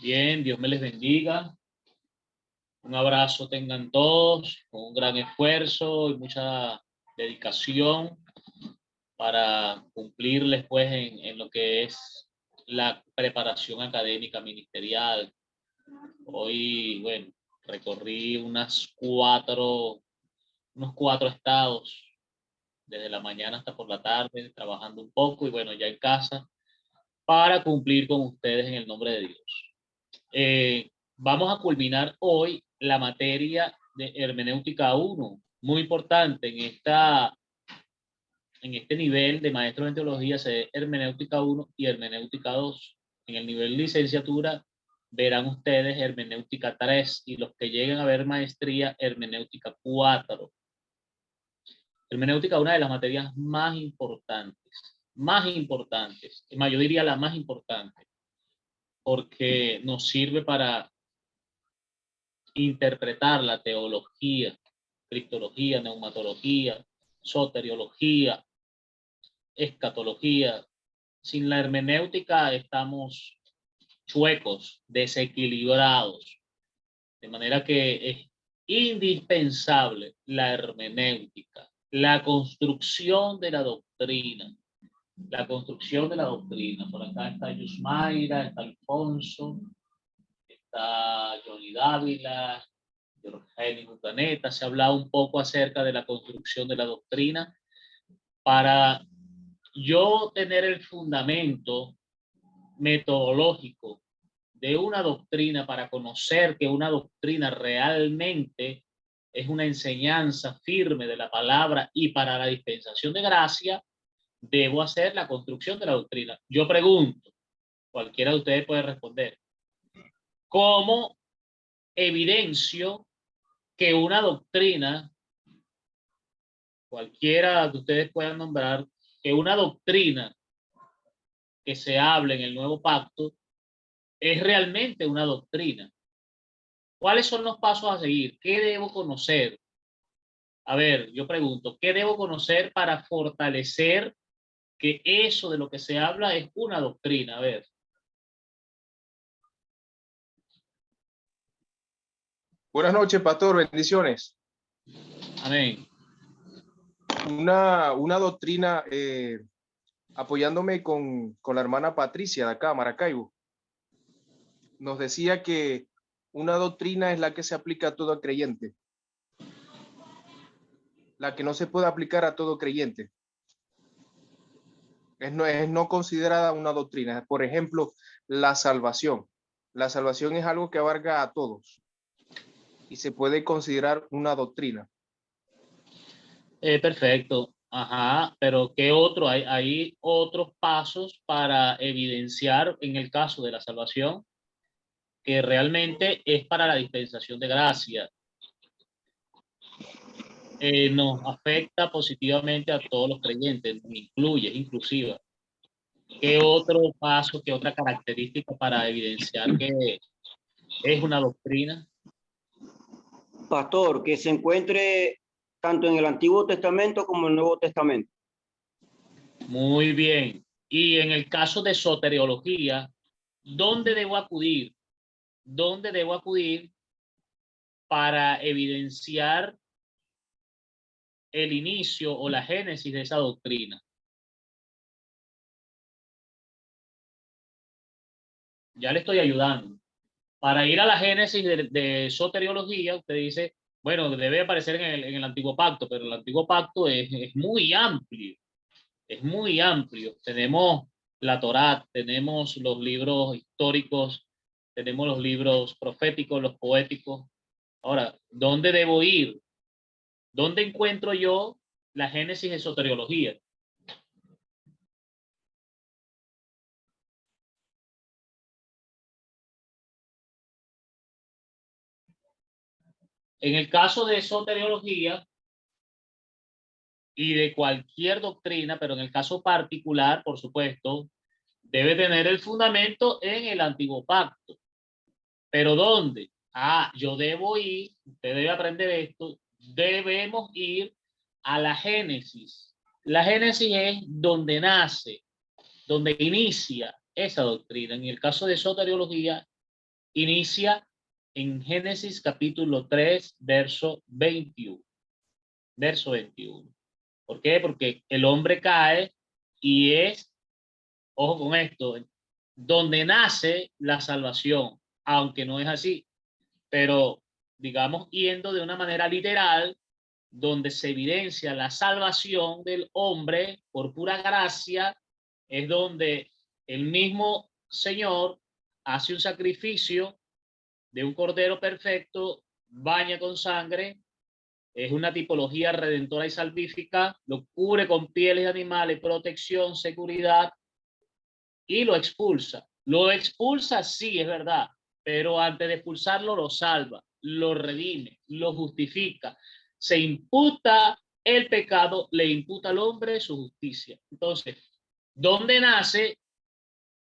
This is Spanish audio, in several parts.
Bien, Dios me les bendiga. Un abrazo tengan todos, con un gran esfuerzo y mucha dedicación para cumplirles pues en lo que es la preparación académica ministerial. Hoy, bueno, recorrí unos cuatro estados, desde la mañana hasta por la tarde, trabajando un poco y bueno, ya en casa, para cumplir con ustedes en el nombre de Dios. Vamos a culminar hoy la materia de hermenéutica 1, muy importante en este nivel de maestro en teología, se ve hermenéutica 1 y hermenéutica 2. En el nivel de licenciatura verán ustedes hermenéutica 3 y los que lleguen a ver maestría, hermenéutica 4. Hermenéutica es una de las materias más importantes, yo diría la más importante, porque nos sirve para interpretar la teología, cristología, neumatología, soteriología, escatología. Sin la hermenéutica estamos chuecos, desequilibrados, de manera que es indispensable la hermenéutica, la construcción de la doctrina. La construcción de la doctrina. Por acá está Yusmaira, está Alfonso, está Johnny Dávila, Eugenio Planeta. Se ha hablado un poco acerca de la construcción de la doctrina para yo tener el fundamento metodológico de una doctrina, para conocer que una doctrina realmente es una enseñanza firme de la palabra y para la dispensación de gracia, debo hacer la construcción de la doctrina. Yo pregunto, cualquiera de ustedes puede responder, ¿cómo evidencio que una doctrina, cualquiera de ustedes puedan nombrar, que una doctrina que se hable en el nuevo pacto es realmente una doctrina? ¿Cuáles son los pasos a seguir? ¿Qué debo conocer? A ver, yo pregunto, ¿qué debo conocer para fortalecer que eso de lo que se habla es una doctrina? A ver. Buenas noches, pastor, bendiciones. Amén. Una doctrina, apoyándome con la hermana Patricia de acá, Maracaibo, nos decía que una doctrina es la que se aplica a todo creyente, la que no se puede aplicar a todo creyente. Es no considerada una doctrina. Por ejemplo, la salvación. La salvación es algo que abarca a todos y se puede considerar una doctrina. Perfecto. Ajá, pero ¿qué otro? Hay otros pasos para evidenciar en el caso de la salvación que realmente es para la dispensación de gracia. Nos afecta positivamente a todos los creyentes, nos incluye, es inclusiva. ¿Qué otro paso, qué otra característica para evidenciar que es una doctrina? Pastor, que se encuentre tanto en el Antiguo Testamento como en el Nuevo Testamento. Muy bien. Y en el caso de soteriología, ¿dónde debo acudir? ¿Dónde debo acudir para evidenciar el inicio o la génesis de esa doctrina? Ya le estoy ayudando. Para ir a la génesis de soteriología, usted dice, bueno, debe aparecer en el Antiguo Pacto, pero el Antiguo Pacto es muy amplio, es muy amplio. Tenemos la Torá, tenemos los libros históricos, tenemos los libros proféticos, los poéticos. Ahora, ¿dónde debo ir? ¿Dónde encuentro yo la génesis de soteriología? En el caso de soteriología y de cualquier doctrina, pero en el caso particular, por supuesto, debe tener el fundamento en el Antiguo Pacto. ¿Pero dónde? Yo debo ir, usted debe aprender esto, debemos ir a la Génesis. La Génesis es donde nace, donde inicia esa doctrina. En el caso de soteriología, inicia en Génesis capítulo 3, verso 21. Verso 21. ¿Por qué? Porque el hombre cae y es, ojo con esto, donde nace la salvación, aunque no es así, pero digamos yendo de una manera literal, donde se evidencia la salvación del hombre por pura gracia, es donde el mismo Señor hace un sacrificio de un cordero perfecto, baña con sangre, es una tipología redentora y salvífica, lo cubre con pieles de animales, protección, seguridad, y lo expulsa. Lo expulsa, sí, es verdad, pero antes de expulsarlo lo salva, lo redime, lo justifica. Se imputa el pecado, le imputa al hombre su justicia. Entonces, ¿dónde nace,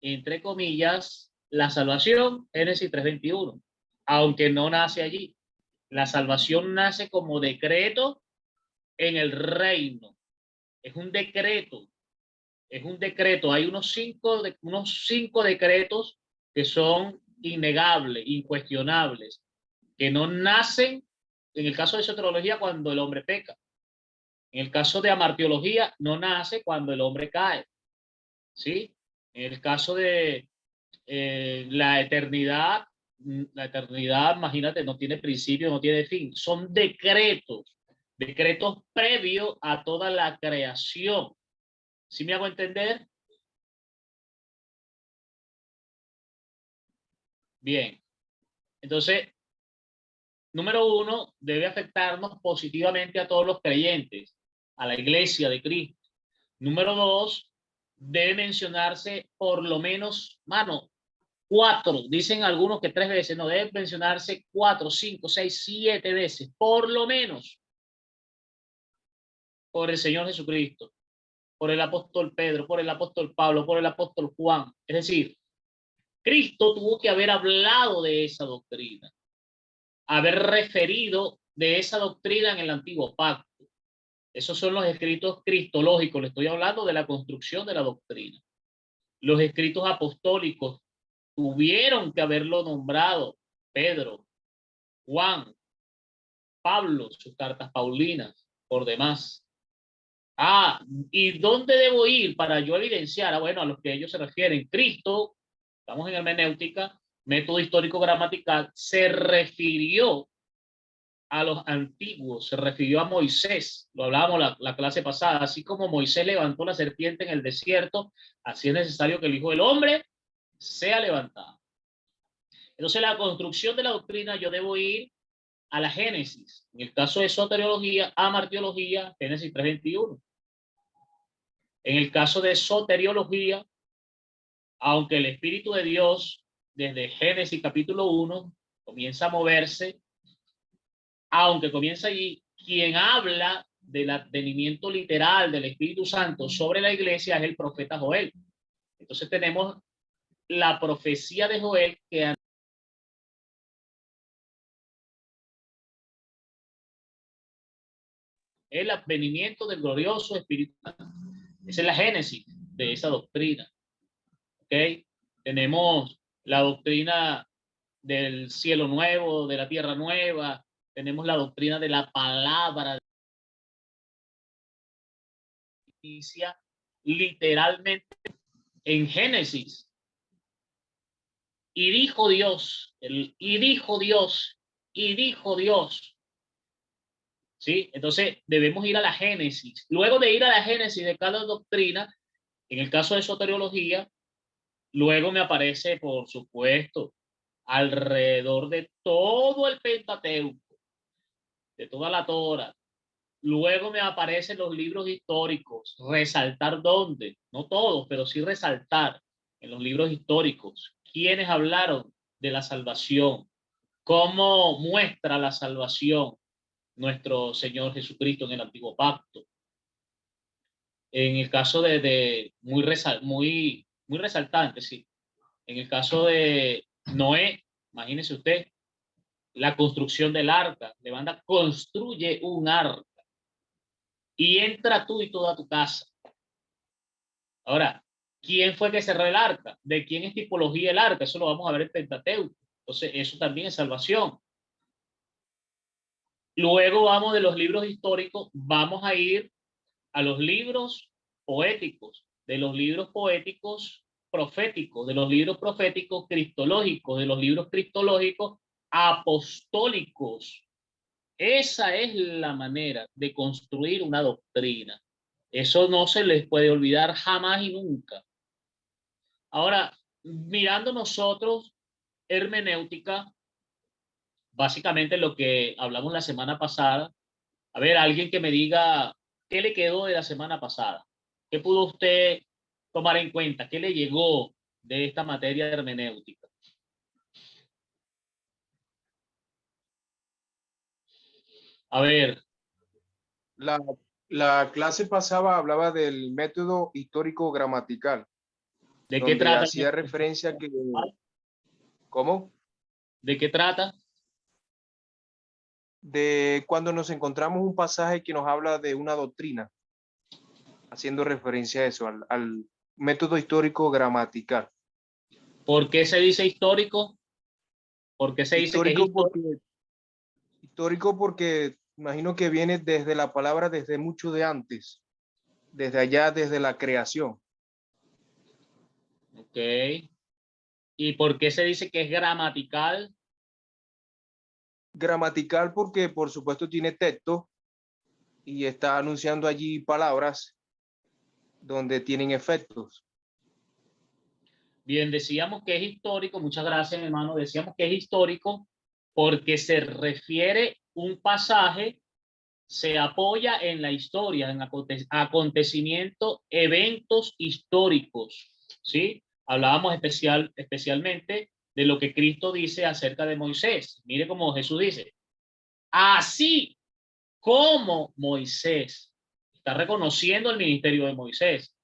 entre comillas, la salvación? Génesis 3:21. Aunque no nace allí. La salvación nace como decreto en el reino. Es un decreto. Es un decreto. Hay unos cinco decretos que son innegables, incuestionables, que no nacen, en el caso de soteriología, cuando el hombre peca. En el caso de amartiología, no nace cuando el hombre cae. ¿Sí? En el caso de la eternidad, imagínate, no tiene principio, no tiene fin. Son decretos, decretos previos a toda la creación. ¿Sí me hago entender? Bien. Entonces, número uno, debe afectarnos positivamente a todos los creyentes, a la iglesia de Cristo. Número dos, debe mencionarse por lo menos, mano, 4, dicen algunos que 3 veces, no, debe mencionarse 4, 5, 6, 7 veces, por lo menos, por el Señor Jesucristo, por el apóstol Pedro, por el apóstol Pablo, por el apóstol Juan. Es decir, Cristo tuvo que haber hablado de esa doctrina, haber referido de esa doctrina en el antiguo pacto. Esos son los escritos cristológicos, le estoy hablando de la construcción de la doctrina. Los escritos apostólicos tuvieron que haberlo nombrado Pedro, Juan, Pablo, sus cartas paulinas, por demás. ¿Y dónde debo ir para yo evidenciar? Bueno, a los que ellos se refieren. Cristo, estamos en hermenéutica, método histórico gramatical, se refirió a los antiguos, se refirió a Moisés, lo hablábamos la clase pasada, así como Moisés levantó la serpiente en el desierto, así es necesario que el Hijo del Hombre sea levantado. Entonces, la construcción de la doctrina, yo debo ir a la Génesis. En el caso de soteriología, a martiología, Génesis 3:21. En el caso de soteriología, aunque el Espíritu de Dios, desde Génesis capítulo 1, comienza a moverse, aunque comienza allí, quien habla del advenimiento literal del Espíritu Santo sobre la iglesia es el profeta Joel. Entonces tenemos la profecía de Joel que el advenimiento del glorioso Espíritu Santo. Esa es la génesis de esa doctrina. ¿Ok? Tenemos la doctrina del cielo nuevo, de la tierra nueva. Tenemos la doctrina de la palabra. Inicia literalmente en Génesis. Y dijo Dios, y dijo Dios, y dijo Dios. ¿Sí? Entonces debemos ir a la Génesis. Luego de ir a la Génesis de cada doctrina, en el caso de soteriología, luego me aparece, por supuesto, alrededor de todo el Pentateuco, de toda la Torá. Luego me aparecen los libros históricos, resaltar dónde, no todos, pero sí resaltar en los libros históricos, quienes hablaron de la salvación, cómo muestra la salvación nuestro Señor Jesucristo en el Antiguo Pacto. En el caso de muy resaltante, sí. En el caso de Noé, imagínese usted, la construcción del arca. Levanta, construye un arca y entra tú y toda tu casa. Ahora, ¿quién fue que cerró el arca? ¿De quién es tipología el arca? Eso lo vamos a ver en Pentateuco. Entonces, eso también es salvación. Luego vamos de los libros históricos, vamos a ir a los libros poéticos, de los libros poéticos proféticos, de los libros proféticos cristológicos, de los libros cristológicos apostólicos. Esa es la manera de construir una doctrina. Eso no se les puede olvidar jamás y nunca. Ahora, mirando nosotros hermenéutica, básicamente lo que hablamos la semana pasada, a ver, alguien que me diga qué le quedó de la semana pasada, qué pudo usted tomar en cuenta, qué le llegó de esta materia de hermenéutica. A ver. La clase pasada hablaba del método histórico gramatical. ¿De qué donde trata? hacía referencia a que... ¿Cómo? ¿De qué trata? De cuando nos encontramos un pasaje que nos habla de una doctrina, haciendo referencia a eso, al método histórico gramatical. ¿Por qué se dice histórico? ¿Por qué se dice que es histórico? Histórico porque imagino que viene desde la palabra desde mucho de antes, desde allá, desde la creación. Ok. ¿Y por qué se dice que es gramatical? Gramatical porque por supuesto tiene texto y está anunciando allí palabras donde tienen efectos. Bien, decíamos que es histórico, muchas gracias, hermano. Decíamos que es histórico porque se refiere un pasaje, se apoya en la historia, en acontecimientos, eventos históricos, ¿sí? Hablábamos especialmente de lo que Cristo dice acerca de Moisés. Mire cómo Jesús dice, así como Moisés. Está reconociendo el ministerio de Moisés,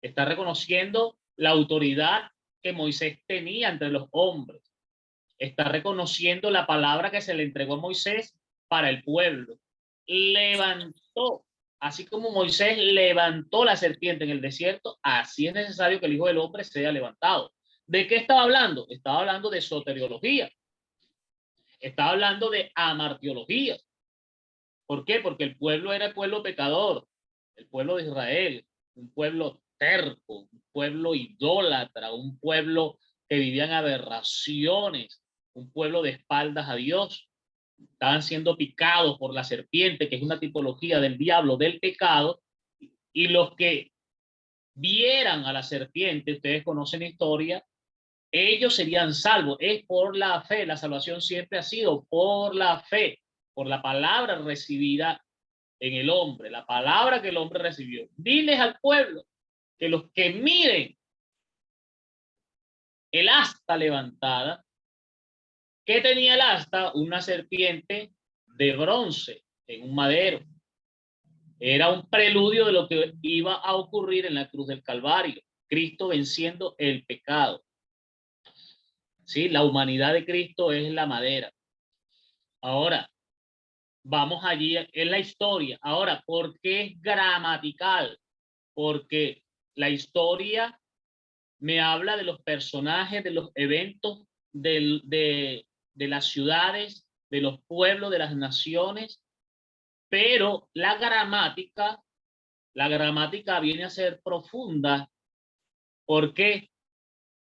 está reconociendo la autoridad que Moisés tenía entre los hombres, está reconociendo la palabra que se le entregó a Moisés para el pueblo. Levantó, así como Moisés levantó la serpiente en el desierto, así es necesario que el Hijo del Hombre sea levantado. ¿De qué estaba hablando? Estaba hablando de soteriología, estaba hablando de amartiología. ¿Por qué? Porque el pueblo era el pueblo pecador, el pueblo de Israel, un pueblo terco, un pueblo idólatra, un pueblo que vivía en aberraciones, un pueblo de espaldas a Dios. Estaban siendo picados por la serpiente, que es una tipología del diablo, del pecado, y los que vieran a la serpiente, ustedes conocen la historia, ellos serían salvos. Es por la fe, la salvación siempre ha sido por la fe, por la palabra recibida en el hombre, la palabra que el hombre recibió. Diles al pueblo que los que miren el asta levantada, ¿qué tenía el asta? Una serpiente de bronce en un madero. Era un preludio de lo que iba a ocurrir en la cruz del Calvario. Cristo venciendo el pecado. ¿Sí? La humanidad de Cristo es la madera. Ahora, vamos allí en la historia. Ahora, ¿por qué es gramatical? Porque la historia me habla de los personajes, de los eventos, de las ciudades, de los pueblos, de las naciones, pero la gramática viene a ser profunda. ¿Por qué?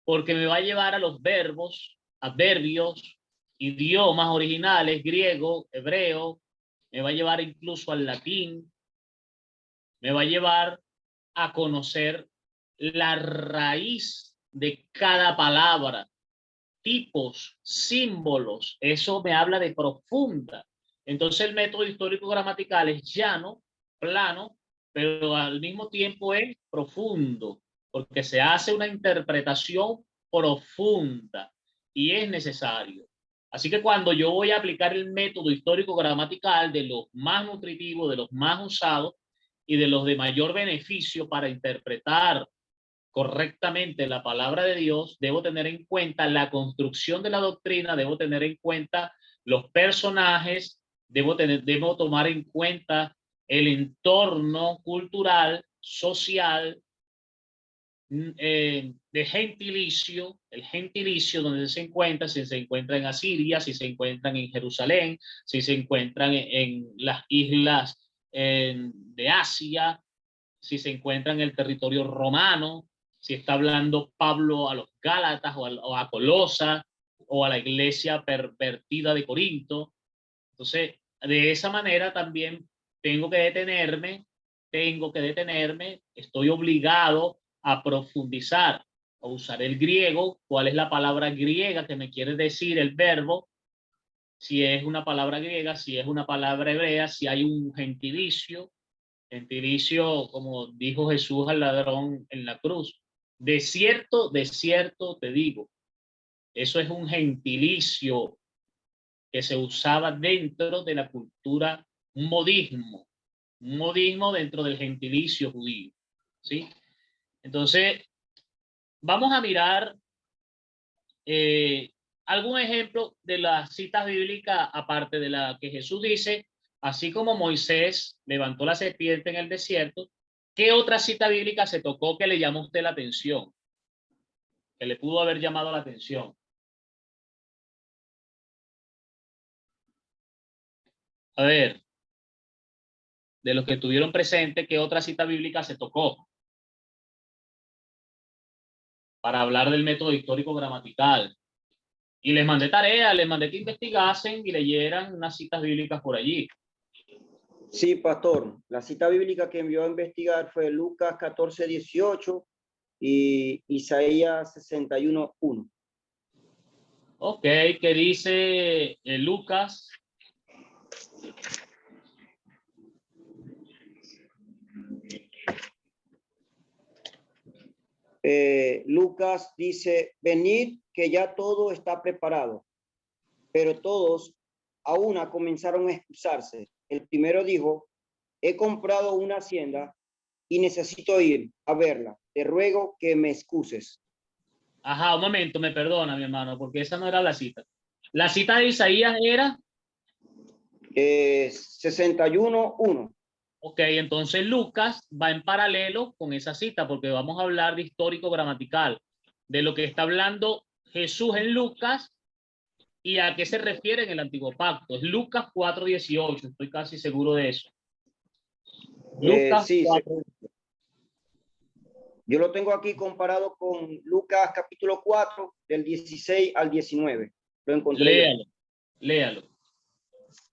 Porque me va a llevar a los verbos, adverbios, idiomas originales, griego, hebreo, me va a llevar incluso al latín, me va a llevar a conocer la raíz de cada palabra, tipos, símbolos. Eso me habla de profunda. Entonces el método histórico gramatical es llano, plano, pero al mismo tiempo es profundo, porque se hace una interpretación profunda y es necesario. Así que cuando yo voy a aplicar el método histórico gramatical, de los más nutritivos, de los más usados y de los de mayor beneficio para interpretar correctamente la palabra de Dios, debo tener en cuenta la construcción de la doctrina, debo tener en cuenta los personajes, debo tomar en cuenta el entorno cultural, social, de gentilicio, el gentilicio donde se encuentra, si se encuentra en Asiria, si se encuentran en Jerusalén, si se encuentran en las islas de Asia, si se encuentra en el territorio romano, si está hablando Pablo a los Gálatas o a Colosa o a la iglesia pervertida de Corinto. Entonces, de esa manera también tengo que detenerme, estoy obligado a profundizar, a usar el griego, cuál es la palabra griega que me quiere decir el verbo, si es una palabra griega, si es una palabra hebrea, si hay un gentilicio, como dijo Jesús al ladrón en la cruz. De cierto te digo, eso es un gentilicio que se usaba dentro de la cultura, un modismo dentro del gentilicio judío, ¿sí? Entonces, vamos a mirar algún ejemplo de las citas bíblicas, aparte de la que Jesús dice, así como Moisés levantó la serpiente en el desierto. ¿Qué otra cita bíblica se tocó que le llamó a usted la atención? Que le pudo haber llamado la atención. A ver, de los que estuvieron presentes, ¿qué otra cita bíblica se tocó? Para hablar del método histórico gramatical. Y les mandé tarea, les mandé que investigasen y leyeran unas citas bíblicas por allí. Sí, pastor. La cita bíblica que envió a investigar fue Lucas 14:18 y Isaías 61:1. Ok, ¿qué dice Lucas? Lucas dice, venid que ya todo está preparado. Pero todos a una comenzaron a excusarse. El primero dijo, he comprado una hacienda y necesito ir a verla. Te ruego que me excuses. Ajá, un momento, me perdona, mi hermano, porque esa no era la cita. La cita de Isaías era... 61:1. Ok, entonces Lucas va en paralelo con esa cita, porque vamos a hablar de histórico gramatical, de lo que está hablando Jesús en Lucas y a qué se refiere en el Antiguo Pacto. Es Lucas 4:18, estoy casi seguro de eso. Lucas Sí, 4. yo lo tengo aquí comparado con Lucas capítulo 4, del 16 al 19. Lo encontré. Léalo, léalo.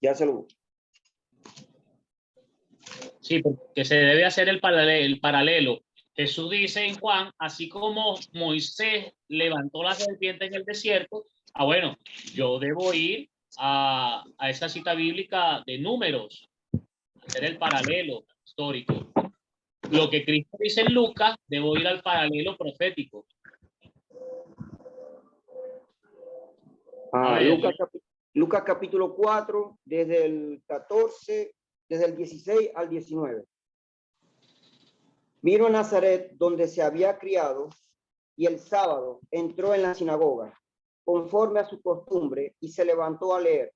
Ya se lo... Sí, porque se debe hacer el paralelo. Jesús dice en Juan, así como Moisés levantó la serpiente en el desierto, bueno, yo debo ir a esa cita bíblica de Números, hacer el paralelo histórico. Lo que Cristo dice en Lucas, debo ir al paralelo profético. Lucas capítulo 4, desde el 14, desde el 16 al 19. Vino a Nazaret, donde se había criado, y el sábado entró en la sinagoga, conforme a su costumbre, y se levantó a leer.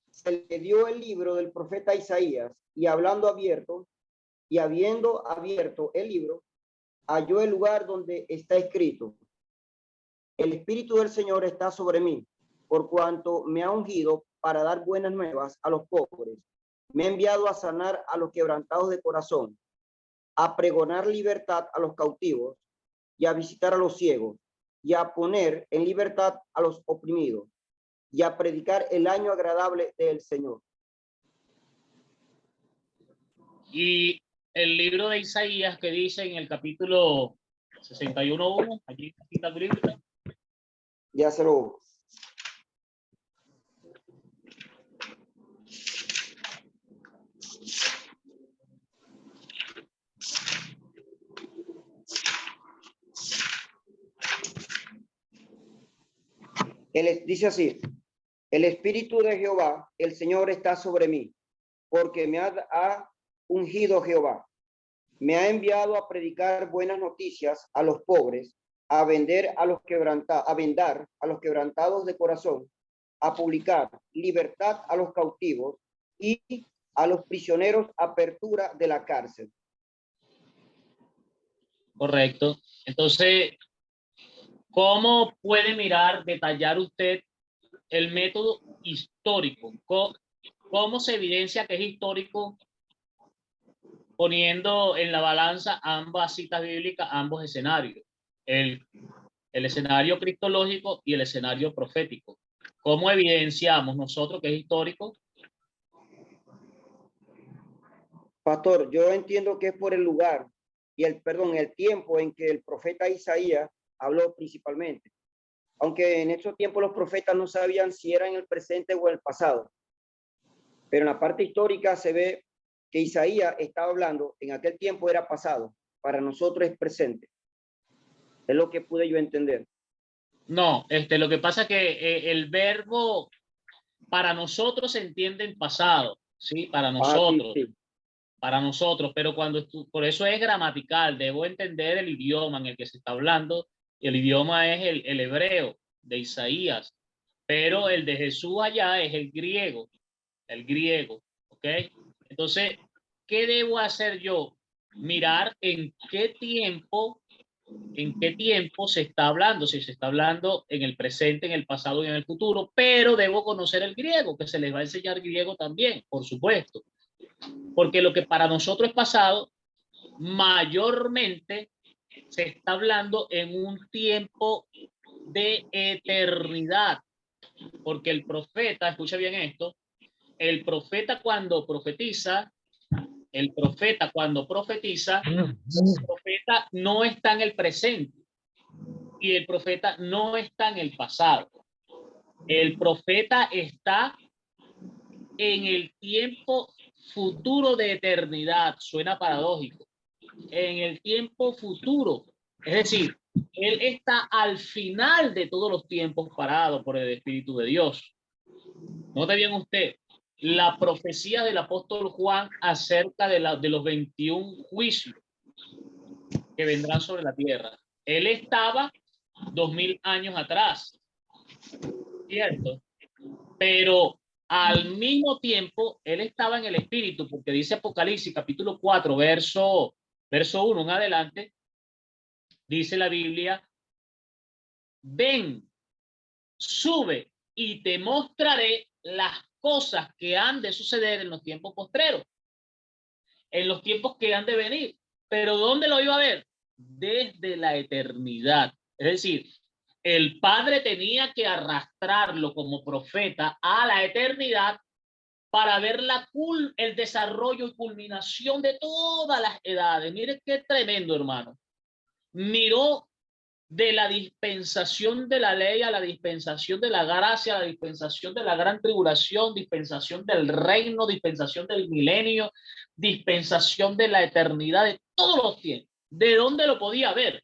Se le dio el libro del profeta Isaías, y habiendo abierto el libro, halló el lugar donde está escrito: el Espíritu del Señor está sobre mí, por cuanto me ha ungido para dar buenas nuevas a los pobres. Me ha enviado a sanar a los quebrantados de corazón, a pregonar libertad a los cautivos y a visitar a los ciegos, y a poner en libertad a los oprimidos, y a predicar el año agradable del Señor. Y el libro de Isaías que dice en el capítulo 61:1, allí está cita bíblica. Ya se lo... dice así: el Espíritu de Jehová, el Señor, está sobre mí, porque me ha ungido Jehová. Me ha enviado a predicar buenas noticias a los pobres, a vendar a los quebrantados de corazón, a publicar libertad a los cautivos y a los prisioneros apertura de la cárcel. Correcto. Entonces, ¿cómo puede mirar, detallar usted el método histórico? ¿Cómo se evidencia que es histórico poniendo en la balanza ambas citas bíblicas, ambos escenarios? El, el escenario cristológico y el escenario profético. ¿Cómo evidenciamos nosotros que es histórico? Pastor, yo entiendo que es por el lugar y el tiempo en que el profeta Isaías habló principalmente. Aunque en esos tiempos los profetas no sabían si era en el presente o en el pasado. Pero en la parte histórica se ve que Isaías estaba hablando, en aquel tiempo era pasado, para nosotros es presente. Es lo que pude yo entender. No, lo que pasa es que el verbo para nosotros se entiende en pasado, ¿sí? Para nosotros. Sí. Para nosotros, pero por eso es gramatical, debo entender el idioma en el que se está hablando, y el idioma es el hebreo de Isaías, pero el de Jesús allá es el griego, ¿ok? Entonces, ¿qué debo hacer yo? Mirar en qué tiempo se está hablando, si se está hablando en el presente, en el pasado y en el futuro, pero debo conocer el griego, que se les va a enseñar griego también, por supuesto. Porque lo que para nosotros es pasado, mayormente se está hablando en un tiempo de eternidad. Porque el profeta, escucha bien esto, el profeta cuando profetiza, el profeta no está en el presente y el profeta no está en el pasado. El profeta está en el tiempo futuro de eternidad. Suena paradójico. En el tiempo futuro. Es decir, él está al final de todos los tiempos parado por el Espíritu de Dios. Note bien usted, la profecía del apóstol Juan acerca de los 21 juicios que vendrán sobre la tierra. Él estaba 2000 años atrás, ¿cierto? Pero al mismo tiempo, él estaba en el Espíritu, porque dice Apocalipsis capítulo 4, verso 1 en adelante, dice la Biblia, ven, sube y te mostraré las cosas que han de suceder en los tiempos postreros, en los tiempos que han de venir. Pero ¿dónde lo iba a ver? Desde la eternidad. Es decir, el Padre tenía que arrastrarlo como profeta a la eternidad para ver el desarrollo y culminación de todas las edades. Mire qué tremendo, hermano. Miró de la dispensación de la ley a la dispensación de la gracia, a la dispensación de la gran tribulación, dispensación del reino, dispensación del milenio, dispensación de la eternidad, de todos los tiempos. ¿De dónde lo podía ver?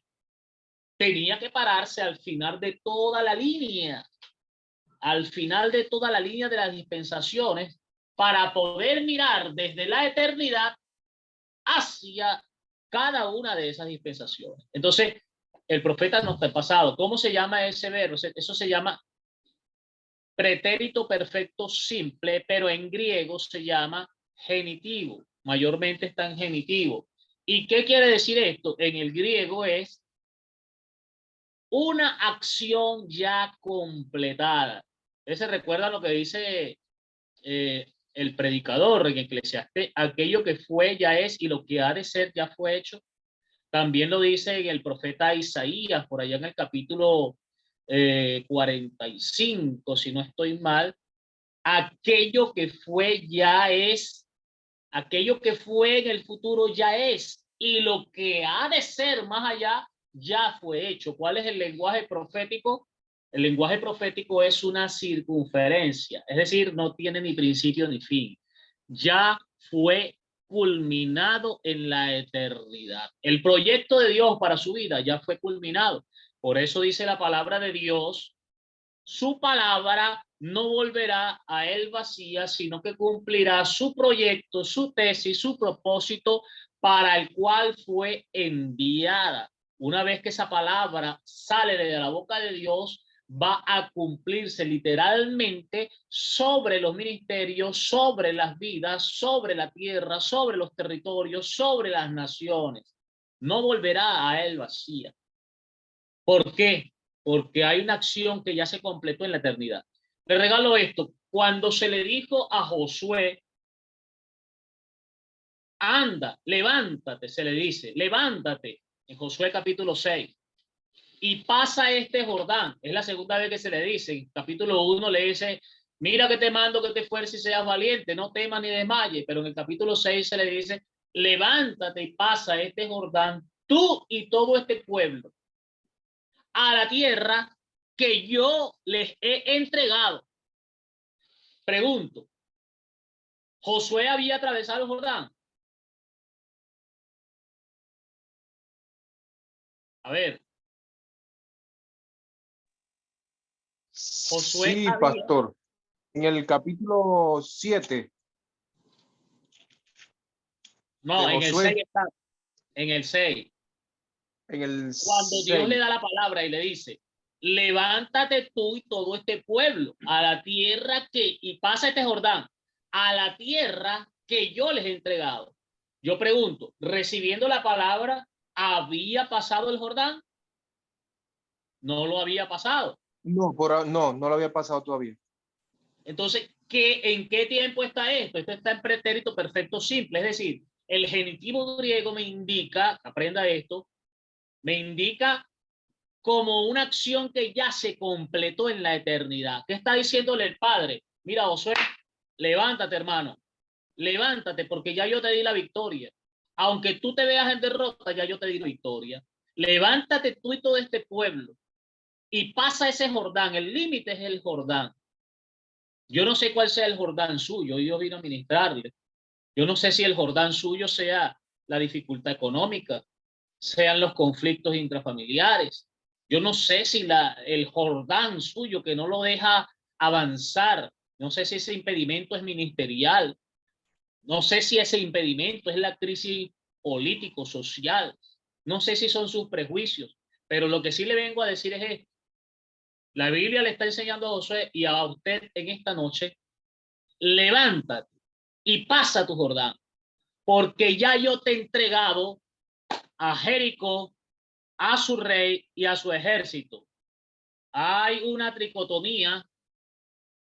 Tenía que pararse al final de toda la línea, al final de toda la línea de las dispensaciones, para poder mirar desde la eternidad hacia cada una de esas dispensaciones. Entonces, el profeta no está pasado. ¿Cómo se llama ese verbo? Eso se llama pretérito perfecto simple, pero en griego se llama genitivo. Mayormente está en genitivo. ¿Y qué quiere decir esto? En el griego es una acción ya completada. Ese recuerda lo que dice el predicador en Eclesiastés, aquello que fue ya es y lo que ha de ser ya fue hecho. También lo dice en el profeta Isaías, por allá en el capítulo 45, si no estoy mal, aquello que fue ya es, aquello que fue en el futuro ya es, y lo que ha de ser más allá ya fue hecho. ¿Cuál es el lenguaje profético? El lenguaje profético es una circunferencia, es decir, no tiene ni principio ni fin. Ya fue culminado en la eternidad. El proyecto de Dios para su vida ya fue culminado. Por eso dice la palabra de Dios, su palabra no volverá a él vacía, sino que cumplirá su proyecto, su tesis, su propósito para el cual fue enviada. Una vez que esa palabra sale de la boca de Dios, va a cumplirse literalmente sobre los ministerios, sobre las vidas, sobre la tierra, sobre los territorios, sobre las naciones. no volverá a él vacía. ¿Por qué? Porque hay una acción que ya se completó en la eternidad. Le regalo esto. Cuando se le dijo a Josué, anda, levántate, se le dice, levántate, en Josué capítulo 6, y pasa este Jordán. Es la segunda vez que se le dice. En capítulo 1 le dice, mira que te mando que te esfuerces y seas valiente, no temas ni desmayes. Pero en el capítulo 6 se le dice, levántate y pasa este Jordán, tú y todo este pueblo, a la tierra que yo les he entregado. Pregunto, ¿Josué había atravesado el Jordán? A ver. Josué Sí, había. pastor. En el capítulo 7 de No, en el 6 Josué, está. En el 6. en el Cuando Dios le 6. da la palabra y le dice, levántate tú y todo este pueblo a la tierra que, y pasa este Jordán, a la tierra que yo les he entregado. Yo pregunto, recibiendo la palabra, ¿había pasado el Jordán? No lo había pasado. No, no lo había pasado todavía. Entonces, ¿en qué tiempo está esto? Esto está en pretérito perfecto simple, es decir, el genitivo griego me indica, aprenda esto, me indica como una acción que ya se completó en la eternidad. ¿Qué está diciéndole el Padre? Mira, Josué, levántate, hermano, levántate porque ya yo te di la victoria. Aunque tú te veas en derrota, ya yo te di la victoria. Levántate tú y todo este pueblo y pasa ese Jordán. El límite es el Jordán. Yo no sé cuál sea el Jordán suyo, yo vine a ministrarle. Yo no sé si el Jordán suyo sea la dificultad económica, sean los conflictos intrafamiliares. Yo no sé si el Jordán suyo que no lo deja avanzar, no sé si ese impedimento es ministerial, no sé si ese impedimento es la crisis político-social, no sé si son sus prejuicios, pero lo que sí le vengo a decir es esto. La Biblia le está enseñando a Josué y a usted en esta noche, levántate y pasa tu Jordán, porque ya yo te he entregado a Jericó, a su rey y a su ejército. Hay una tricotomía,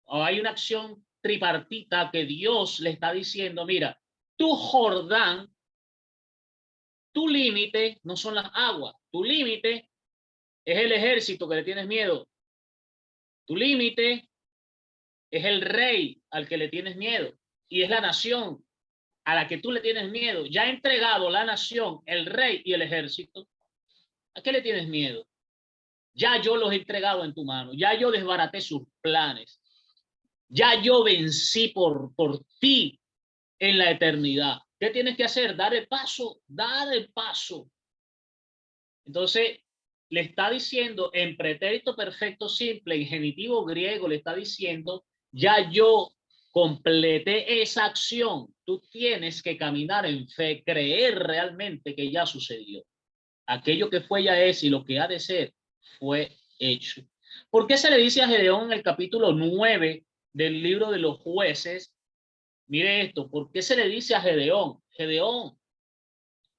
o hay una acción tripartita que Dios le está diciendo, mira, tu Jordán, tu límite no son las aguas, tu límite es el ejército que le tienes miedo, tu límite es el rey al que le tienes miedo y es la nación a la que tú le tienes miedo. Ya he entregado la nación, el rey y el ejército. ¿A qué le tienes miedo? Ya yo los he entregado en tu mano, ya yo desbaraté sus planes, ya yo vencí por ti en la eternidad. ¿Qué tienes que hacer? Dar el paso, dar el paso. Entonces, le está diciendo en pretérito perfecto simple, en genitivo griego, le está diciendo, ya yo completé esa acción. Tú tienes que caminar en fe, creer realmente que ya sucedió. Aquello que fue ya es y lo que ha de ser fue hecho. ¿Por qué se le dice a Gedeón en el capítulo 9 del libro de los jueces? Mire esto, ¿por qué se le dice a Gedeón? Gedeón,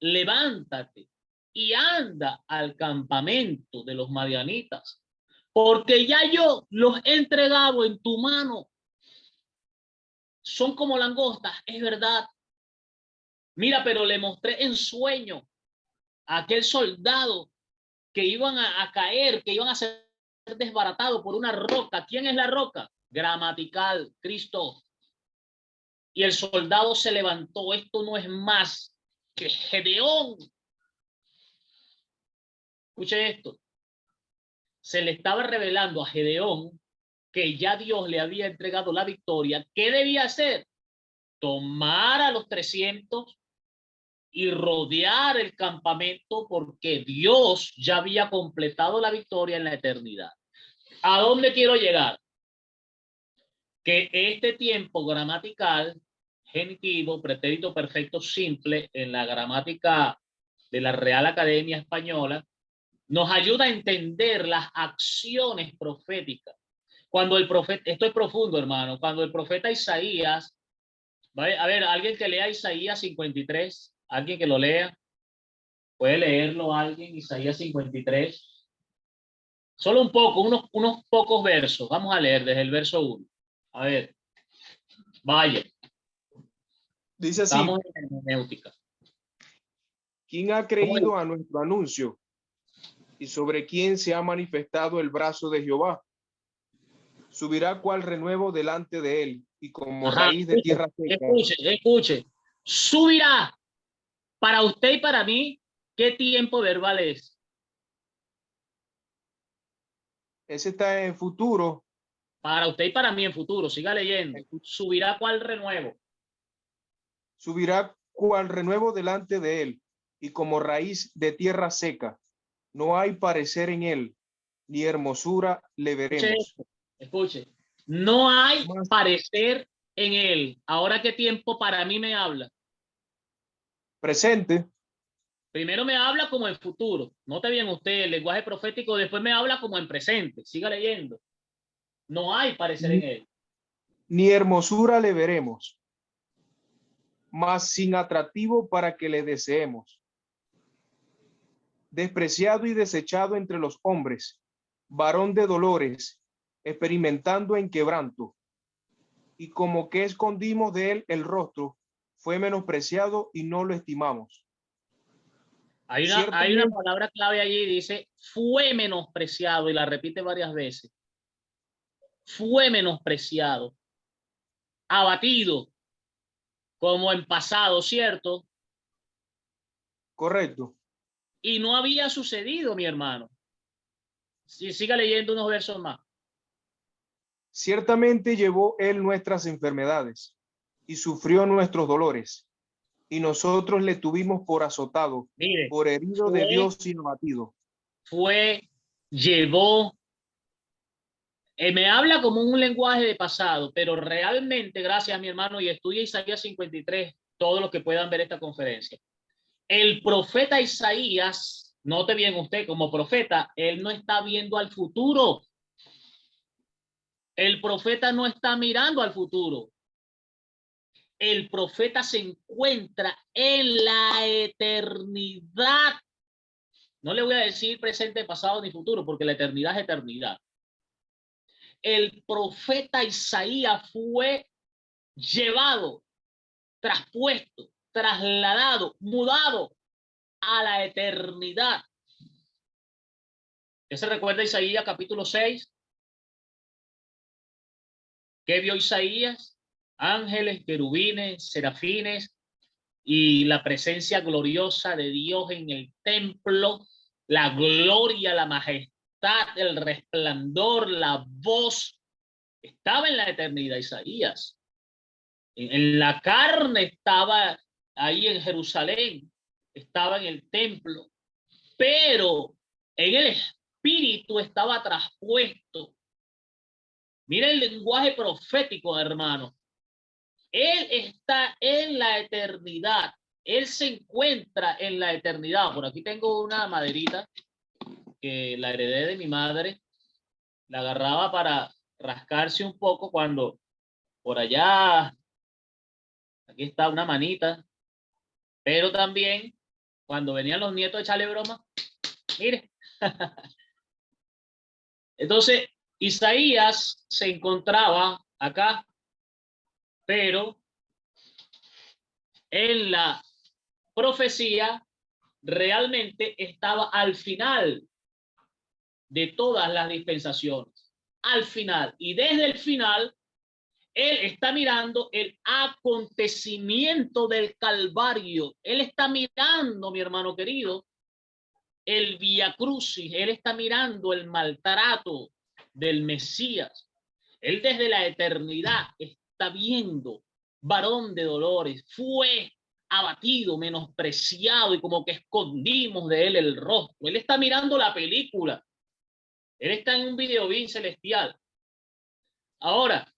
levántate y anda al campamento de los madianitas, porque ya yo los he entregado en tu mano. Son como langostas, es verdad. Mira, pero le mostré en sueño a aquel soldado que iban a caer, que iban a ser desbaratados por una roca. ¿Quién es la roca? Gramatical, Cristo. Y el soldado se levantó. Esto no es más que Gedeón. Escuche esto. Se le estaba revelando a Gedeón que ya Dios le había entregado la victoria. ¿Qué debía hacer? Tomar a los 300 y rodear el campamento porque Dios ya había completado la victoria en la eternidad. ¿A dónde quiero llegar? Que este tiempo gramatical, genitivo, pretérito perfecto simple en la gramática de la Real Academia Española, nos ayuda a entender las acciones proféticas. Cuando el profeta, esto es profundo, hermano, cuando el profeta Isaías, ¿vale? A ver, alguien que lea Isaías 53, alguien que lo lea. ¿Puede leerlo alguien? Isaías 53. Solo un poco, unos pocos versos. Vamos a leer desde el verso 1. A ver, vaya. Dice así: Estamos en hermenéutica. ¿Quién ha creído a nuestro anuncio? ¿Y sobre quién se ha manifestado el brazo de Jehová? Subirá cual renuevo delante de él, y como Ajá, raíz de tierra seca. escuche. Subirá. Para usted y para mí, ¿qué tiempo verbal es? Ese está en futuro. Para usted y para mí en futuro. Siga leyendo. Subirá cual renuevo. Subirá cual renuevo delante de él, y como raíz de tierra seca. No hay parecer en él, ni hermosura le veremos. Escuche. No hay Más parecer en él. Ahora, ¿qué tiempo para mí me habla? presente. Primero me habla como en futuro. Note bien usted el lenguaje profético. Después me habla como en presente. Siga leyendo. No hay parecer en él. Ni hermosura le veremos, mas sin atractivo para que le deseemos. Despreciado y desechado entre los hombres, varón de dolores, experimentando en quebranto. Y como que escondimos de él el rostro, fue menospreciado y no lo estimamos. Hay una palabra clave allí, dice, fue menospreciado, y la repite varias veces. Fue menospreciado, abatido, como en pasado, ¿cierto? Correcto. Y no había sucedido, mi hermano. Si siga leyendo unos versos más. Ciertamente llevó él nuestras enfermedades y sufrió nuestros dolores, y nosotros le tuvimos por azotado, Mire, por herido de Dios y abatido. Llevó. Me habla como un lenguaje de pasado, pero realmente, gracias a mi hermano, y estudia Isaías 53, todos los que puedan ver esta conferencia. El profeta Isaías, note bien usted, como profeta, él no está viendo al futuro. El profeta no está mirando al futuro. El profeta se encuentra en la eternidad. No le voy a decir presente, pasado ni futuro, porque la eternidad es eternidad. El profeta Isaías fue llevado, traspuesto, trasladado, mudado a la eternidad. ¿Qué se recuerda Isaías capítulo 6? ¿Qué vio Isaías? Ángeles, querubines, serafines y la presencia gloriosa de Dios en el templo, la gloria, la majestad, el resplandor, la voz. Estaba en la eternidad Isaías. En la carne estaba ahí en Jerusalén, estaba en el templo, pero en el espíritu estaba traspuesto. Mira el lenguaje profético, hermano. Él está en la eternidad. Él se encuentra en la eternidad. Por aquí tengo una maderita que la heredé de mi madre. La agarraba para rascarse un poco cuando por allá, aquí está una manita, pero también cuando venían los nietos a echarle broma, mire. Entonces, Isaías se encontraba acá, pero en la profecía realmente estaba al final de todas las dispensaciones, al final. Y desde el final, él está mirando el acontecimiento del Calvario. Él está mirando, mi hermano querido, el Vía Crucis. Él está mirando el maltrato del Mesías. Él desde la eternidad está viendo, varón de dolores, fue abatido, menospreciado y como que escondimos de él el rostro. Él está mirando la película. Él está en un video bien celestial. Ahora,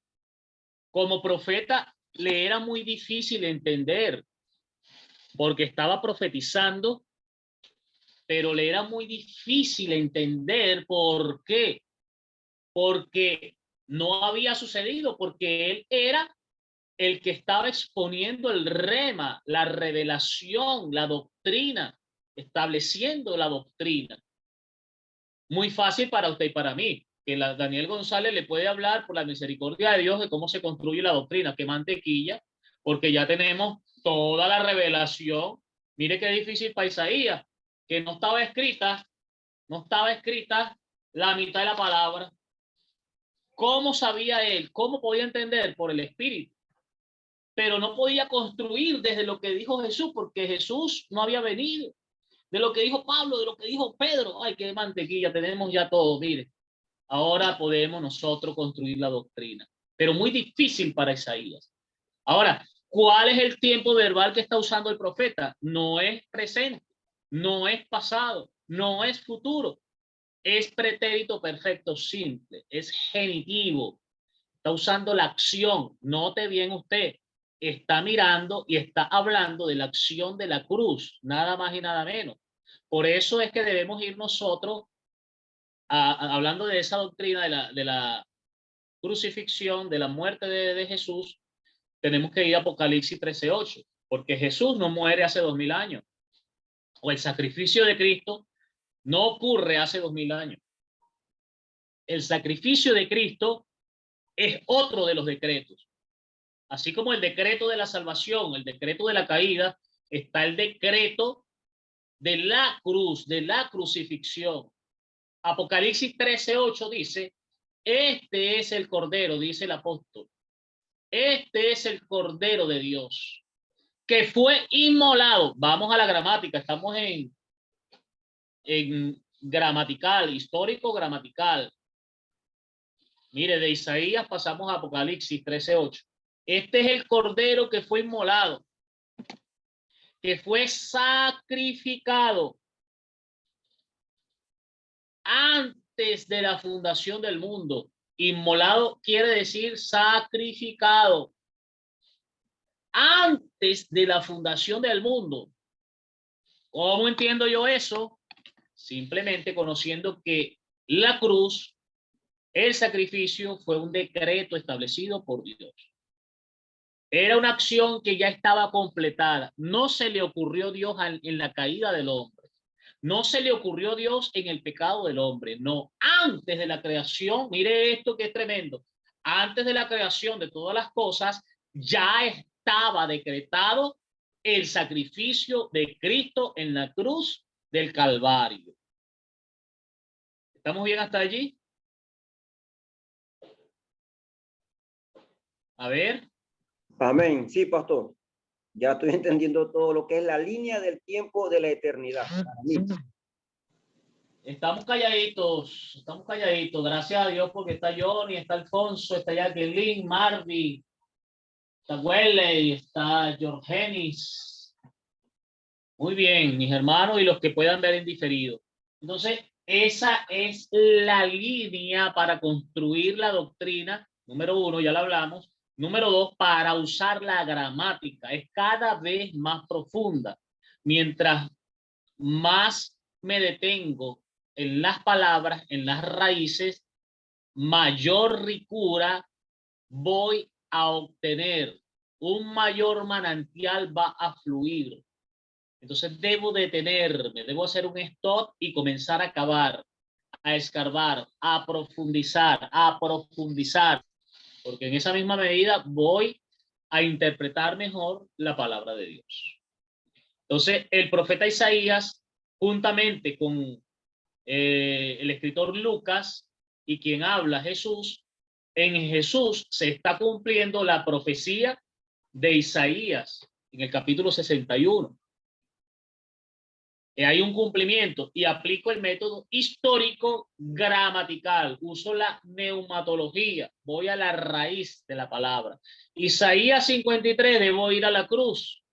como profeta, le era muy difícil entender porque estaba profetizando, pero le era muy difícil entender por qué. Porque no había sucedido, porque él era el que estaba exponiendo el rema, la revelación, la doctrina. estableciendo la doctrina. Muy fácil para usted y para mí, que Daniel González le puede hablar por la misericordia de Dios de cómo se construye la doctrina, qué mantequilla, porque ya tenemos toda la revelación. Mire qué difícil para Isaías, que no estaba escrita la mitad de la palabra. ¿Cómo sabía él? ¿Cómo podía entender? Por el Espíritu. Pero no podía construir desde lo que dijo Jesús, porque Jesús no había venido. De lo que dijo Pablo, de lo que dijo Pedro. Ay, qué mantequilla, tenemos ya todo, mire. Ahora podemos nosotros construir la doctrina, pero muy difícil para Isaías. Ahora, ¿cuál es el tiempo verbal que está usando el profeta? No es presente, no es pasado, no es futuro. Es pretérito perfecto simple, es genitivo. Está usando la acción. Note bien usted, está mirando y está hablando de la acción de la cruz, nada más y nada menos. Por eso es que debemos ir nosotros hablando de esa doctrina de la crucifixión, de la muerte de Jesús. Tenemos que ir a Apocalipsis 13:8, porque Jesús no muere hace 2000 años, o el sacrificio de Cristo no ocurre hace 2000 años. El sacrificio de Cristo es otro de los decretos. Así como el decreto de la salvación, el decreto de la caída, está el decreto de la cruz, de la crucifixión. Apocalipsis 13:8 dice, este es el Cordero, dice el apóstol. Este es el Cordero de Dios, que fue inmolado. Vamos a la gramática, estamos en gramatical, histórico gramatical. Mire, de Isaías pasamos a Apocalipsis 13:8. Este es el Cordero que fue inmolado, que fue sacrificado antes de la fundación del mundo. Inmolado quiere decir sacrificado. Antes de la fundación del mundo. ¿Cómo entiendo yo eso? Simplemente conociendo que la cruz, el sacrificio, fue un decreto establecido por Dios. Era una acción que ya estaba completada. No se le ocurrió a Dios en la caída del hombre. No se le ocurrió a Dios en el pecado del hombre. No, antes de la creación, mire esto que es tremendo. Antes de la creación de todas las cosas, ya estaba decretado el sacrificio de Cristo en la cruz del Calvario. ¿Estamos bien hasta allí? A ver. Amén. Sí, pastor. Ya estoy entendiendo todo lo que es la línea del tiempo de la eternidad. Estamos calladitos, gracias a Dios, porque está Johnny, está Alfonso, está Jacqueline, Marvin, está Welley, está Georgenis. Muy bien, mis hermanos y los que puedan ver en diferido. Entonces, esa es la línea para construir la doctrina. Número uno, ya la hablamos. Número dos, para usar la gramática. Es cada vez más profunda. Mientras más me detengo en las palabras, en las raíces, mayor ricura voy a obtener. Un mayor manantial va a fluir. Entonces debo detenerme, debo hacer un stop y comenzar a cavar, a escarbar, a profundizar, porque en esa misma medida voy a interpretar mejor la palabra de Dios. Entonces el profeta Isaías, juntamente con el escritor Lucas y quien habla Jesús, en Jesús se está cumpliendo la profecía de Isaías en el capítulo 61. Hay un cumplimiento y aplico el método histórico gramatical, uso la neumatología, voy a la raíz de la palabra. Isaías 53, debo ir a la cruz,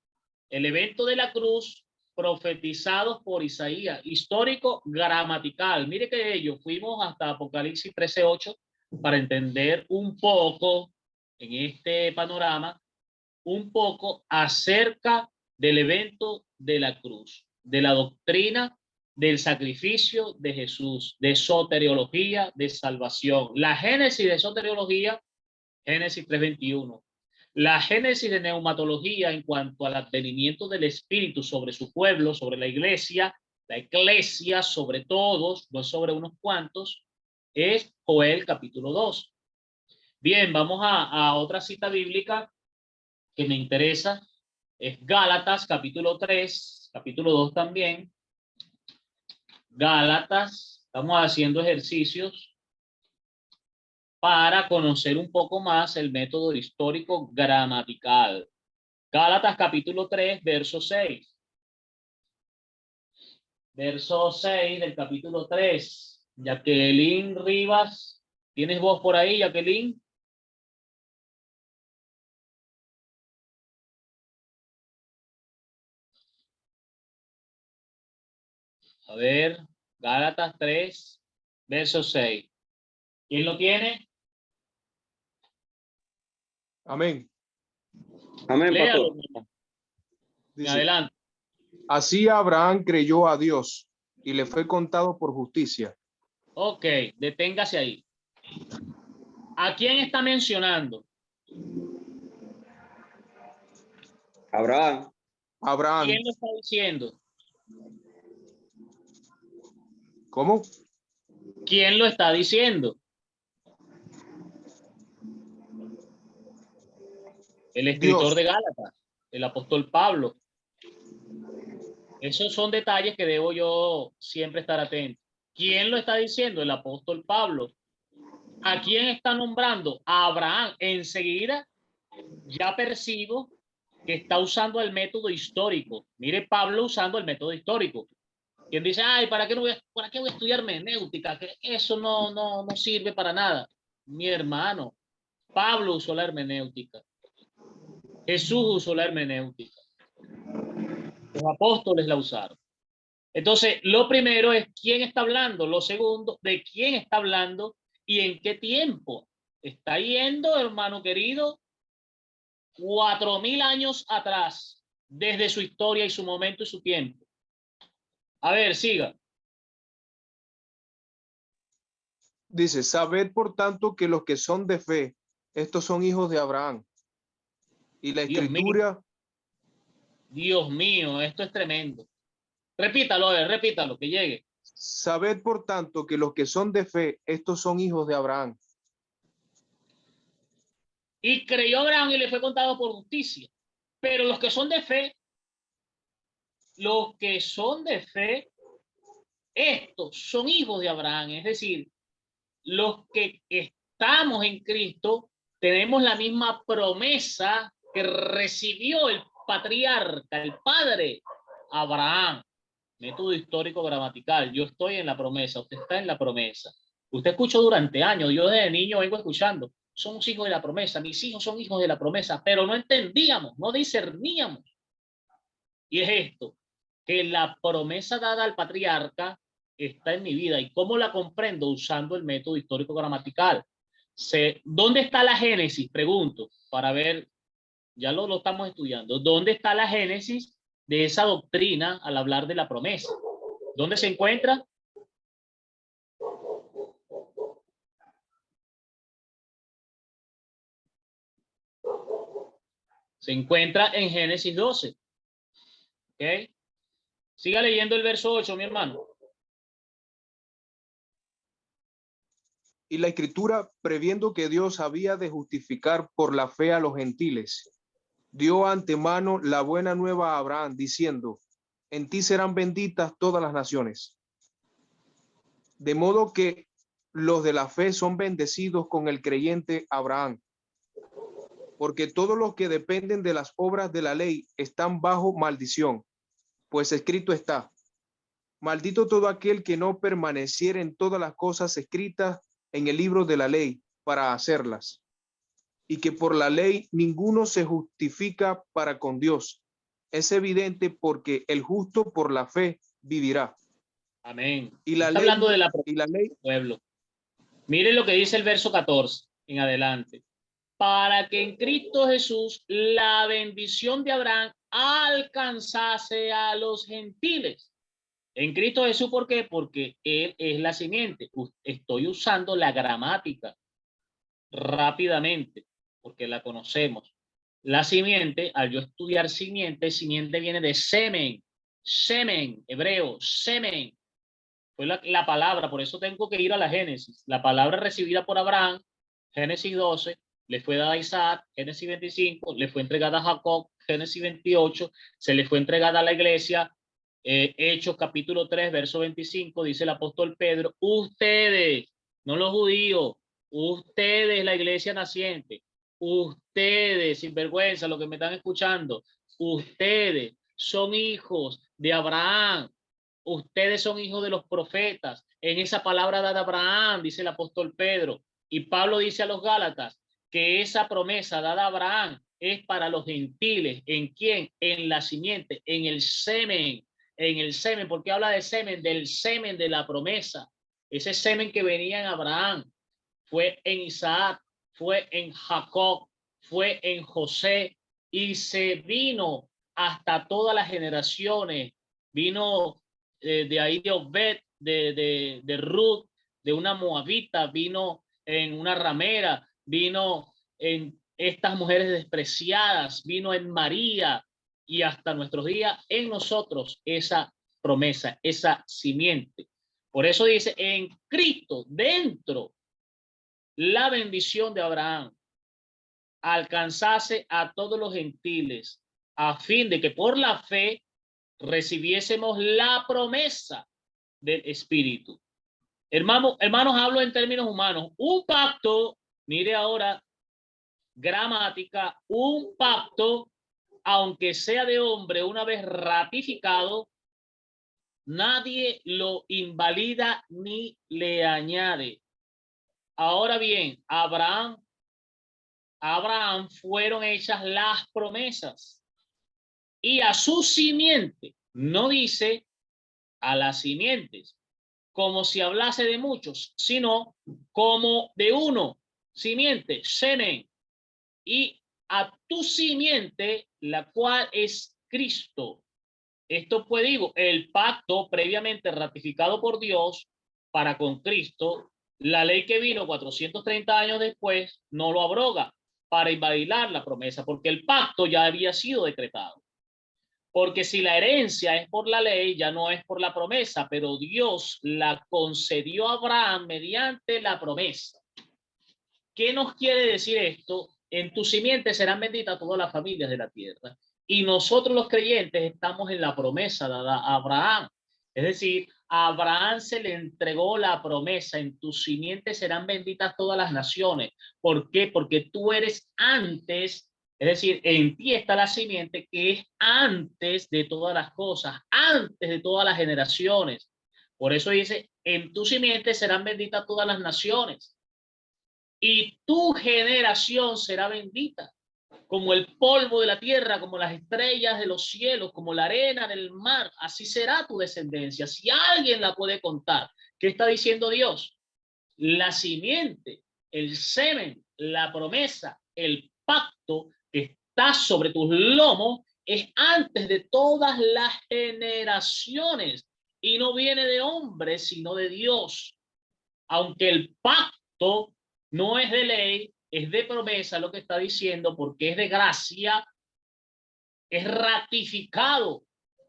el evento de la cruz profetizados por Isaías, histórico gramatical. Mire que ellos fuimos hasta Apocalipsis 13:8 para entender un poco en este panorama, un poco acerca del evento de la cruz, de la doctrina del sacrificio de Jesús, de soteriología, de salvación. La génesis de soteriología, Génesis 3:21. La génesis de neumatología en cuanto al advenimiento del Espíritu sobre su pueblo, sobre la iglesia sobre todos, no sobre unos cuantos, es Joel capítulo 2. Bien, vamos a otra cita bíblica que me interesa, es Gálatas capítulo 3, capítulo 2 también. Gálatas, estamos haciendo ejercicios para conocer un poco más el método histórico gramatical. Gálatas capítulo 3, verso 6. Verso 6 del capítulo 3. Jacqueline Rivas, ¿tienes voz por ahí, Jacqueline? A ver, Gálatas 3, verso 6. ¿Quién lo tiene? Amén. Amén, Léalo. pastor. Dice, Adelante. así Abraham creyó a Dios y le fue contado por justicia. Ok, deténgase ahí. ¿A quién está mencionando? Abraham. Abraham, ¿Quién lo está diciendo? ¿cómo? ¿Quién lo está diciendo? El escritor Dios. de Gálatas, el apóstol Pablo. Esos son detalles que debo yo siempre estar atento. ¿Quién lo está diciendo? El apóstol Pablo. ¿A quién está nombrando? A Abraham. Enseguida ya percibo que está usando el método histórico. Mire, Pablo usando el método histórico. Quien dice, ay, ¿para qué voy a estudiar hermenéutica? Que eso no sirve para nada. Mi hermano, Pablo usó la hermenéutica. Jesús usó la hermenéutica. Los apóstoles la usaron. Entonces, lo primero es quién está hablando. Lo segundo, de quién está hablando y en qué tiempo. Está yendo, hermano querido, 4000 años atrás, desde su historia y su momento y su tiempo. A ver, siga. Dice, sabed por tanto que los que son de fe, estos son hijos de Abraham. Y la escritura, Dios mío, esto es tremendo. Repítalo, a ver, repítalo, que llegue. sabed por tanto que los que son de fe, estos son hijos de Abraham. Y creyó Abraham y le fue contado por justicia. Pero los que son de fe, estos son hijos de Abraham. Es decir, los que estamos en Cristo, tenemos la misma promesa que recibió el patriarca, el padre Abraham. Método histórico gramatical. Yo estoy en la promesa, usted está en la promesa. Usted escuchó durante años, yo desde niño vengo escuchando, somos hijos de la promesa, mis hijos son hijos de la promesa, pero no entendíamos, no discerníamos. Y es esto, que la promesa dada al patriarca está en mi vida. ¿Y cómo la comprendo? Usando el método histórico gramatical. ¿Dónde está la génesis? Pregunto, para ver, ya lo estamos estudiando. ¿Dónde está la génesis de esa doctrina al hablar de la promesa? ¿Dónde se encuentra? Se encuentra en Génesis 12. ¿Ok? Siga leyendo el verso 8, mi hermano. Y la escritura, previendo que Dios había de justificar por la fe a los gentiles, dio antemano la buena nueva a Abraham, diciendo, en ti serán benditas todas las naciones. De modo que los de la fe son bendecidos con el creyente Abraham, porque todos los que dependen de las obras de la ley están bajo maldición, pues escrito está, maldito todo aquel que no permaneciera en todas las cosas escritas en el libro de la ley para hacerlas, y que por la ley ninguno se justifica para con Dios. Es evidente porque el justo por la fe vivirá. Amén. Y la Está ley, hablando de la y la ley, pueblo. Mire lo que dice el verso 14 en adelante. Para que en Cristo Jesús la bendición de Abraham alcanzase a los gentiles. En Cristo Jesús, ¿por qué? Porque Él es la simiente. Estoy usando la gramática rápidamente, porque la conocemos. La simiente, al yo estudiar simiente, simiente viene de semen, semen, hebreo, semen. Fue la palabra, por eso tengo que ir a la Génesis. La palabra recibida por Abraham, Génesis 12, le fue dada a Isaac, Génesis 25, le fue entregada a Jacob, Génesis 28, se le fue entregada a la iglesia, Hechos capítulo 3, verso 25, dice el apóstol Pedro, ustedes, no los judíos, ustedes, la iglesia naciente, ustedes, sin vergüenza, los que me están escuchando, ustedes son hijos de Abraham. Ustedes son hijos de los profetas. En esa palabra dada a Abraham, dice el apóstol Pedro. Y Pablo dice a los Gálatas que esa promesa dada a Abraham es para los gentiles. ¿En quién? En la simiente, en el semen. En el semen. ¿Por qué habla de semen? Del semen de la promesa. Ese semen que venía en Abraham fue en Isaac, fue en Jacob, fue en José y se vino hasta todas las generaciones. Vino de ahí de Obed, de Ruth, de una moabita, vino en una ramera, vino en estas mujeres despreciadas, vino en María y hasta nuestros días en nosotros esa promesa, esa simiente. Por eso dice en Cristo, dentro, la bendición de Abraham alcanzase a todos los gentiles a fin de que por la fe recibiésemos la promesa del Espíritu. Hermanos, hablo en términos humanos. Un pacto, mire ahora, gramática, un pacto, aunque sea de hombre, una vez ratificado, nadie lo invalida ni le añade. Ahora bien, a Abraham fueron hechas las promesas. Y a su simiente, no dice a las simientes, como si hablase de muchos, sino como de uno, simiente, semen, y a tu simiente, la cual es Cristo. Esto pues digo, el pacto previamente ratificado por Dios para con Cristo, la ley que vino 430 años después no lo abroga para invalidar la promesa, porque el pacto ya había sido decretado. Porque si la herencia es por la ley, ya no es por la promesa, pero Dios la concedió a Abraham mediante la promesa. ¿Qué nos quiere decir esto? En tu simiente serán benditas todas las familias de la tierra. Y nosotros los creyentes estamos en la promesa dada a Abraham. Es decir, a Abraham se le entregó la promesa, en tu simiente serán benditas todas las naciones. ¿Por qué? Porque tú eres antes. Es decir, en ti está la simiente que es antes de todas las cosas, antes de todas las generaciones. Por eso dice, en tu simiente serán benditas todas las naciones. Y tu generación será bendita, como el polvo de la tierra, como las estrellas de los cielos, como la arena del mar. Así será tu descendencia. Si alguien la puede contar, ¿qué está diciendo Dios? La simiente, el semen, la promesa, el pacto que está sobre tus lomos es antes de todas las generaciones y no viene de hombres sino de Dios. Aunque el pacto no es de ley, es de promesa lo que está diciendo, porque es de gracia, es ratificado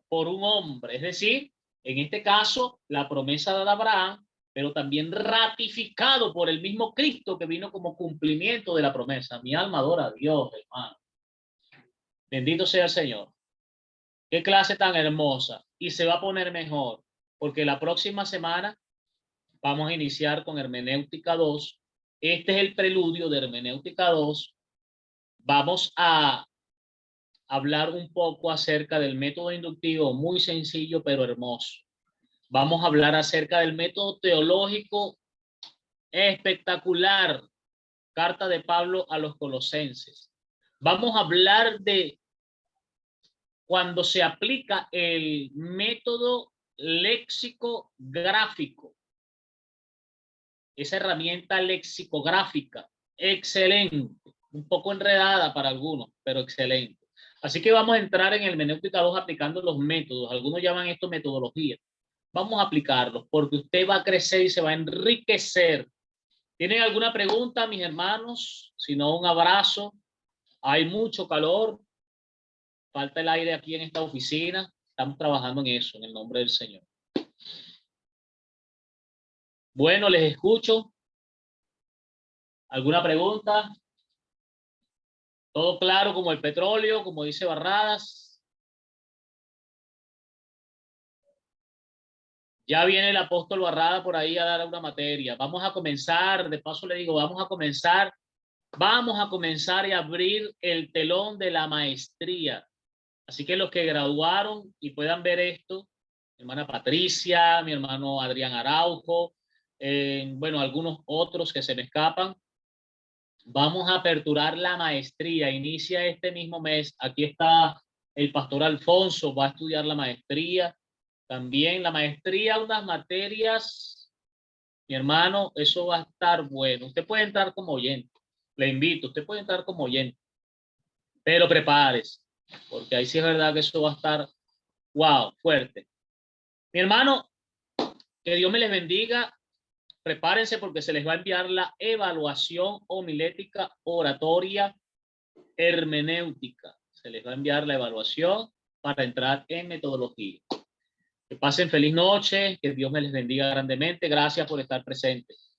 por un hombre, es decir, en este caso la promesa de Abraham, pero también ratificado por el mismo Cristo que vino como cumplimiento de la promesa. Mi alma adora a Dios, hermano. Bendito sea el Señor. Qué clase tan hermosa. Y se va a poner mejor, porque la próxima semana vamos a iniciar con Hermenéutica 2. Este es el preludio de Hermenéutica 2. Vamos a hablar un poco acerca del método inductivo, muy sencillo pero hermoso. Vamos a hablar acerca del método teológico espectacular, carta de Pablo a los Colosenses. Vamos a hablar de cuando se aplica el método léxico-gráfico, esa herramienta lexicográfica, excelente, un poco enredada para algunos, pero excelente. Así que vamos a entrar en el Hermenéutica 2 aplicando los métodos. Algunos llaman esto metodología. Vamos a aplicarlos porque usted va a crecer y se va a enriquecer. ¿Tienen alguna pregunta, mis hermanos? Si no, un abrazo Hay mucho calor, falta el aire aquí en esta oficina. Estamos trabajando en eso, en el nombre del Señor. Bueno, les escucho. ¿Alguna pregunta? ¿Todo claro como el petróleo, como dice Barradas? Ya viene el apóstol Barrada por ahí a dar una materia. Vamos a comenzar, de paso le digo, vamos a comenzar y abrir el telón de la maestría. Así que los que graduaron y puedan ver esto, mi hermana Patricia, mi hermano Adrián Araujo, bueno, algunos otros que se me escapan, vamos a aperturar la maestría. Inicia este mismo mes. Aquí está el pastor Alfonso, va a estudiar la maestría. También la maestría, unas materias, mi hermano, eso va a estar bueno. Usted puede entrar como oyente, le invito, usted puede entrar como oyente, pero prepárese, porque ahí sí es verdad que eso va a estar, wow, fuerte. Mi hermano, que Dios me les bendiga. Prepárense porque se les va a enviar la evaluación homilética, oratoria, hermenéutica. Se les va a enviar la evaluación para entrar en metodología. Que pasen feliz noche, que Dios me les bendiga grandemente. Gracias por estar presentes.